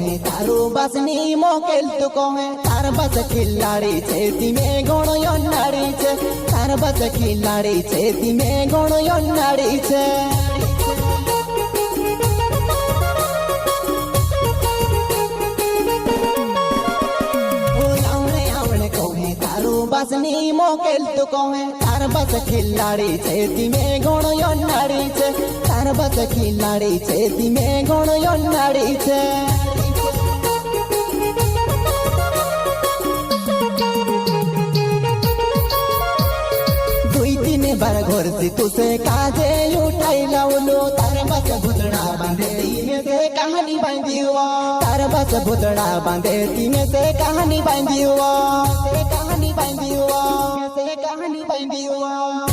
कहे तारो बसनी मोकेल तू कहे तार बस खिलाड़ी छे तिमे घणो योनाड़ी छे तार बस खिलाड़ी छे तिमे घणो योनाड़ी छे बसनी मोकेल तू कहे तार बस खिलाड़ी छे तिमे घणो योनाड़ी छे तार बस खिलाड़ी छे तिमे घणो योनाड़ी छे दुई तीन बार घर से तुसे काजे उठाई लावलो तार बस भूतड़ा बांधे तिमे से कहानी बांधियो तार बस भूतड़ा बांधे तिमे से कहानी बांधियो कहानी बांधियो